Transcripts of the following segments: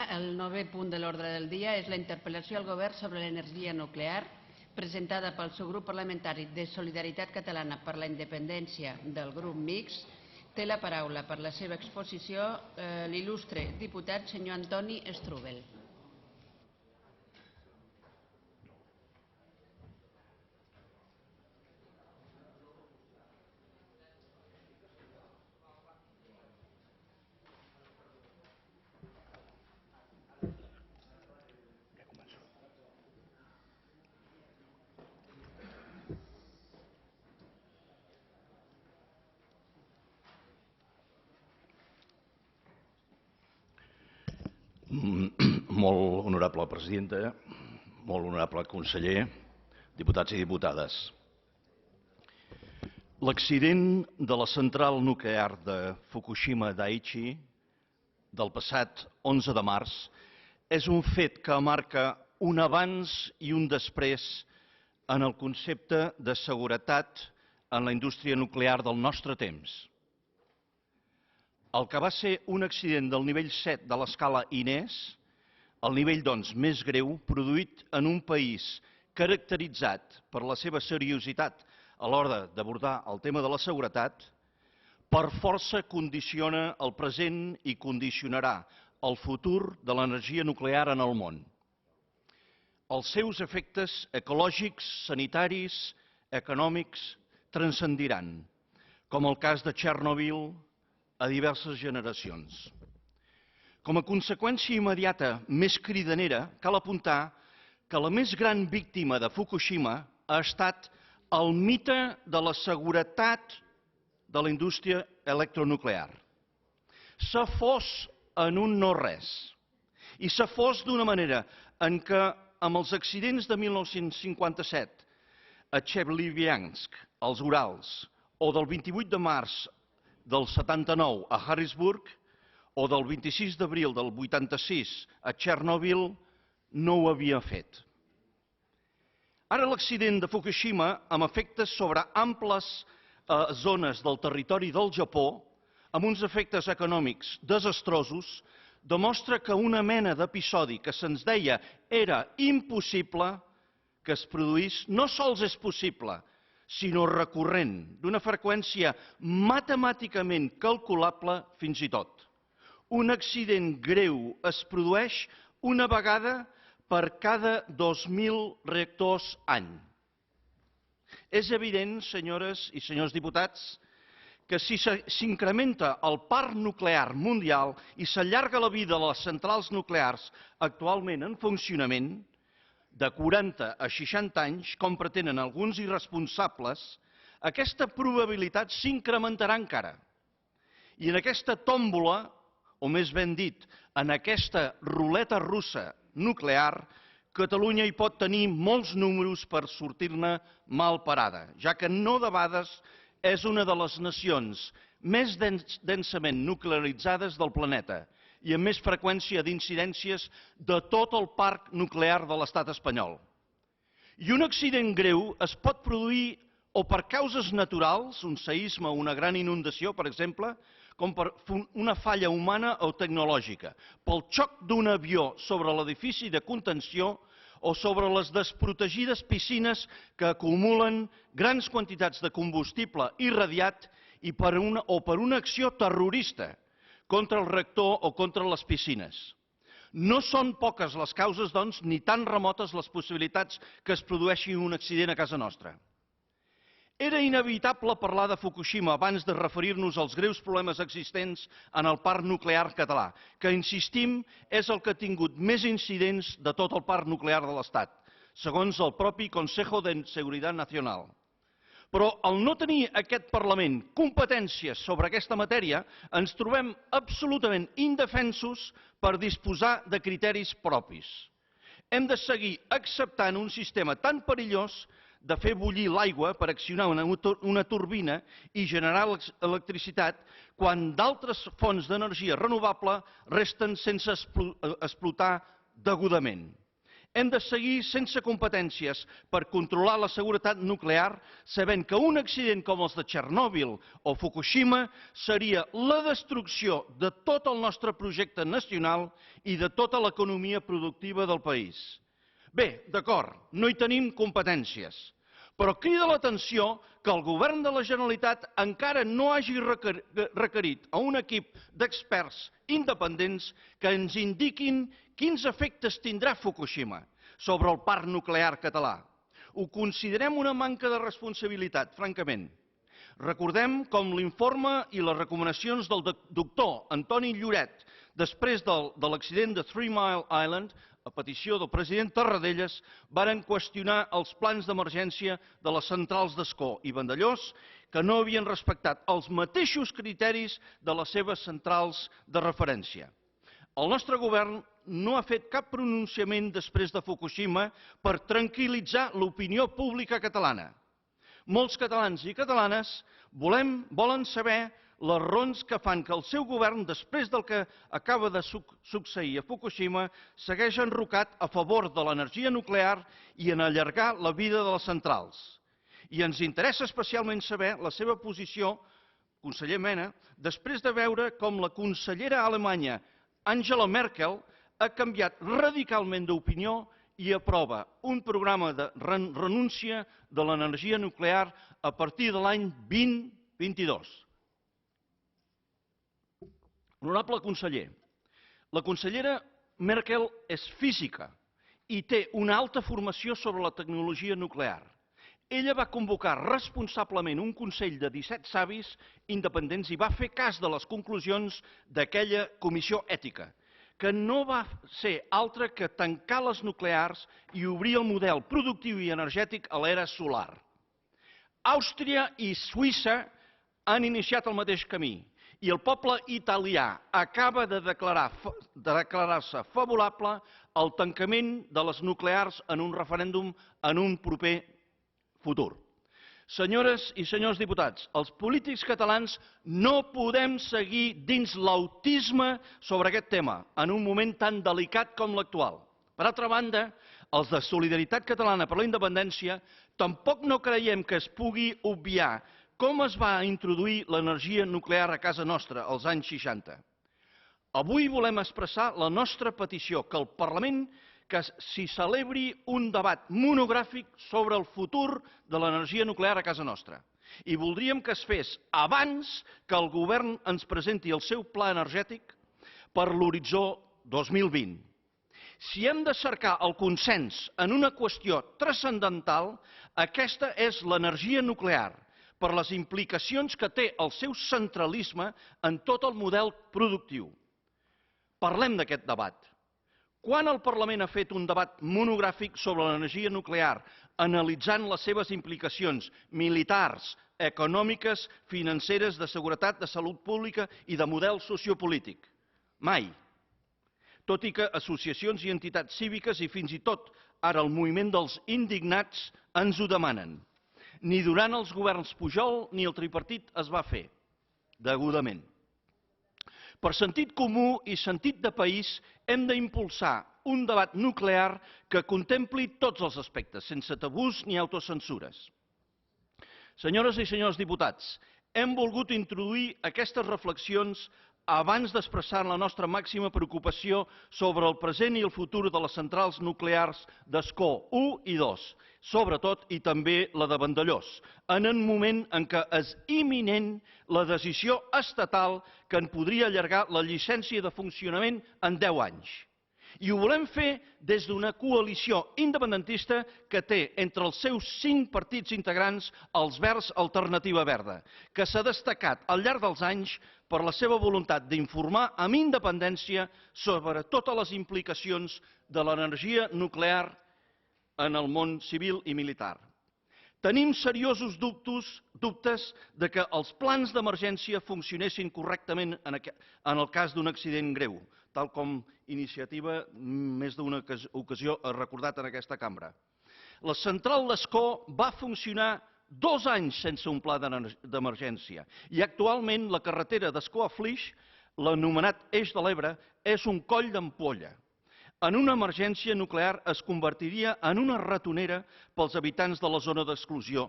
el 9è punt de l'ordre del dia és la interpel·lació al Govern sobre l'energia nuclear, presentada pel subgrup parlamentari de Solidaritat Catalana per la Independència del grup mixt. Té la paraula per la seva exposició l'il·lustre diputat senyor Antoni Strubell. Molt honorable presidenta, molt honorable conseller, diputats i diputades. L'accident de la central nuclear de Fukushima Daiichi del passat 11 de març és un fet que marca un abans i un després en el concepte de seguretat en la indústria nuclear del nostre temps. El que va ser un accident del nivell 7 de l'escala INES, el nivell, doncs, més greu, produït en un país caracteritzat per la seva seriositat a l'hora d'abordar el tema de la seguretat, per força condiciona el present i condicionarà el futur de l'energia nuclear en el món. Els seus efectes ecològics, sanitaris, econòmics, transcendiran, com el cas de Txernòbil, a diverses generacions. Com a conseqüència immediata més cridanera, cal apuntar que la més gran víctima de Fukushima ha estat el mite de la seguretat de la indústria electronuclear. S'ha fos en un no-res, i s'ha fos d'una manera en què amb els accidents de 1957 a Chelyabinsk, als Urals, o del 28 de març del 79 a Harrisburg, o del 26 d'abril del 86 a Txernòbil, no ho havia fet. Ara l'accident de Fukushima, amb efectes sobre amples zones del territori del Japó, amb uns efectes econòmics desastrosos, demostra que una mena d'episodi que se'ns deia era impossible que es produís, no sols és possible, sinó recurrent, d'una freqüència matemàticament calculable fins i tot. Un accident greu es produeix una vegada per cada 2.000 reactors any. És evident, senyores i senyors diputats, que si s'incrementa el parc nuclear mundial i s'allarga la vida de les centrals nuclears actualment en funcionament, de 40 a 60 anys, com pretenen alguns irresponsables, aquesta probabilitat s'incrementarà encara. I en aquesta tòmbola, o més ben dit, en aquesta ruleta russa nuclear, Catalunya hi pot tenir molts números per sortir-ne mal parada, ja que no debades és una de les nacions més densament nuclearitzades del planeta i amb més freqüència d'incidències de tot el parc nuclear de l'estat espanyol. I un accident greu es pot produir o per causes naturals, un seisme o una gran inundació, per exemple, com per una falla humana o tecnològica, pel xoc d'un avió sobre l'edifici de contenció o sobre les desprotegides piscines que acumulen grans quantitats de combustible irradiat o per una acció terrorista contra el reactor o contra les piscines. No són poques les causes, doncs, ni tan remotes les possibilitats que es produeixi un accident a casa nostra. Era inevitable parlar de Fukushima abans de referir-nos als greus problemes existents en el parc nuclear català, que, insistim, és el que ha tingut més incidents de tot el parc nuclear de l'Estat, segons el propi Consejo de Seguridad Nacional. Però al no tenir aquest Parlament competències sobre aquesta matèria, ens trobem absolutament indefensos per disposar de criteris propis. Hem de seguir acceptant un sistema tan perillós de fer bullir l'aigua per accionar una turbina i generar electricitat quan d'altres fonts d'energia renovable resten sense explotar degudament. Hem de seguir sense competències per controlar la seguretat nuclear, sabent que un accident com els de Txernòbil o Fukushima seria la destrucció de tot el nostre projecte nacional i de tota l'economia productiva del país. Bé, d'acord, no hi tenim competències, però crida l'atenció que el govern de la Generalitat encara no hagi requerit a un equip d'experts independents que ens indiquin quins efectes tindrà Fukushima sobre el parc nuclear català. Ho considerem una manca de responsabilitat, francament. Recordem com l'informe i les recomanacions del doctor Antoni Lloret, després de l'accident de 3 Mile Island, a petició del president Tarradellas, varen qüestionar els plans d'emergència de les centrals d'Ascó i Vandellòs, que no havien respectat els mateixos criteris de les seves centrals de referència. El nostre govern no ha fet cap pronunciament després de Fukushima per tranquil·litzar l'opinió pública catalana. Molts catalans i catalanes volen saber les raons que fan que el seu govern, després del que acaba de succeir a Fukushima, segueix enrocat a favor de l'energia nuclear i en allargar la vida de les centrals. I ens interessa especialment saber la seva posició, conseller Mena, després de veure com la consellera alemanya Angela Merkel ha canviat radicalment d'opinió i aprova un programa de renúncia de l'energia nuclear a partir de l'any 2022. Honorable conseller, la consellera Merkel és física i té una alta formació sobre la tecnologia nuclear. Ella va convocar responsablement un consell de 17 savis independents i va fer cas de les conclusions d'aquella comissió ètica, que no va ser altra que tancar les nuclears i obrir el model productiu i energètic a l'era solar. Àustria i Suïssa han iniciat el mateix camí i el poble italià acaba de declarar-se favorable al tancament de les nuclears en un referèndum en un proper futur. Senyores i senyors diputats, els polítics catalans no podem seguir dins l'autisme sobre aquest tema en un moment tan delicat com l'actual. Per altra banda, els de Solidaritat Catalana per la Independència tampoc no creiem que es pugui obviar com es va introduir l'energia nuclear a casa nostra als anys 60. Avui volem expressar la nostra petició que el Parlament que s'hi celebri un debat monogràfic sobre el futur de l'energia nuclear a casa nostra. I voldríem que es fes abans que el govern ens presenti el seu pla energètic per l'horitzó 2020. Si hem de cercar el consens en una qüestió transcendental, aquesta és l'energia nuclear, per les implicacions que té el seu centralisme en tot el model productiu. Parlem d'aquest debat. Quan el Parlament ha fet un debat monogràfic sobre l'energia nuclear, analitzant les seves implicacions militars, econòmiques, financeres, de seguretat, de salut pública i de model sociopolític? Mai. Tot i que associacions i entitats cíviques i fins i tot ara el moviment dels indignats ens ho demanen. Ni durant els governs Pujol ni el tripartit es va fer, degudament. Per sentit comú i sentit de país hem d'impulsar un debat nuclear que contempli tots els aspectes, sense tabús ni autocensures. Senyores i senyors diputats, hem volgut introduir aquestes reflexions abans d'expressar la nostra màxima preocupació sobre el present i el futur de les centrals nuclears d'Ascó 1 i 2, sobretot i també la de Vandellòs, en un moment en què és imminent la decisió estatal que en podria allargar la llicència de funcionament en 10 anys. I ho volem fer des d'una coalició independentista que té entre els seus 5 partits integrants els Verds Alternativa Verda, que s'ha destacat al llarg dels anys per la seva voluntat d'informar amb independència sobre totes les implicacions de l'energia nuclear en el món civil i militar. Tenim seriosos dubtes de que els plans d'emergència funcionessin correctament en el cas d'un accident greu, tal com Iniciativa més d'una ocasió ha recordat en aquesta cambra. La central d'Ascó va funcionar 2 anys sense un pla d'emergència i actualment la carretera d'Ascó a Flix, l'anomenat Eix de l'Ebre, és un coll d'ampolla. en una emergència nuclear es convertiria en una ratonera pels habitants de la zona d'exclusió.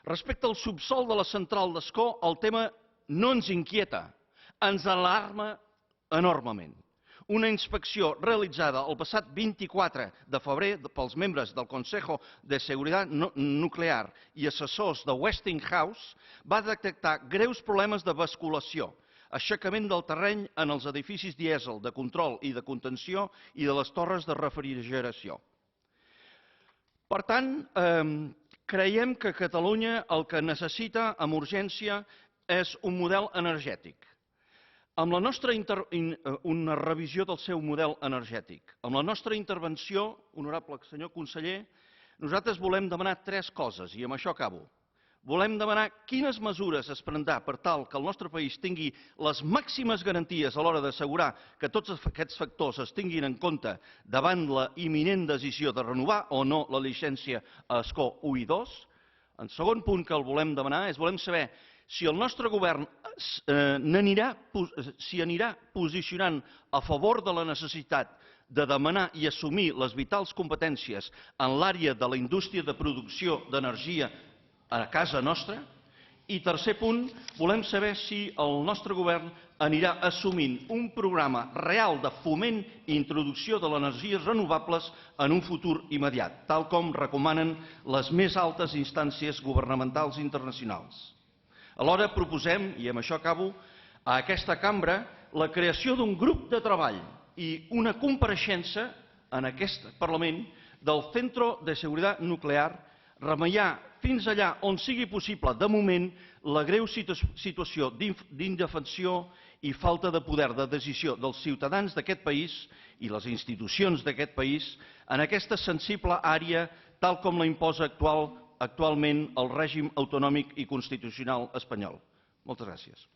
Respecte al subsòl de la central d'Ascó, el tema no ens inquieta, ens alarma enormement. Una inspecció realitzada el passat 24 de febrer pels membres del Consejo de Seguridad Nuclear i assessors de Westinghouse va detectar greus problemes de basculació, aixecament del terreny en els edificis dièsel de control i de contenció i de les torres de refrigeració. Per tant, creiem que Catalunya el que necessita amb urgència és un model energètic. Amb la nostra una revisió del seu model energètic. Amb la nostra intervenció, honorable senyor conseller, nosaltres volem demanar 3 coses, i amb això acabo. Volem demanar quines mesures es prendrà per tal que el nostre país tingui les màximes garanties a l'hora d'assegurar que tots aquests factors es tinguin en compte davant la imminent decisió de renovar o no la llicència a Ascó 1 i 2. En segon punt que el volem demanar és volem saber si el nostre govern s'hi anirà posicionant a favor de la necessitat de demanar i assumir les vitals competències en l'àrea de la indústria de producció d'energia a casa nostra. I tercer punt, volem saber si el nostre govern anirà assumint un programa real de foment i introducció de les energies renovables en un futur immediat, tal com recomanen les més altes instàncies governamentals internacionals. Alhora proposem, i amb això acabo, a aquesta cambra la creació d'un grup de treball i una compareixença en aquest Parlament del Centro de Seguridad Nuclear, remenar fins allà on sigui possible, de moment, la greu situació d'indefensió i falta de poder de decisió dels ciutadans d'aquest país i les institucions d'aquest país en aquesta sensible àrea tal com la imposa actualment el règim autonòmic i constitucional espanyol. Moltes gràcies.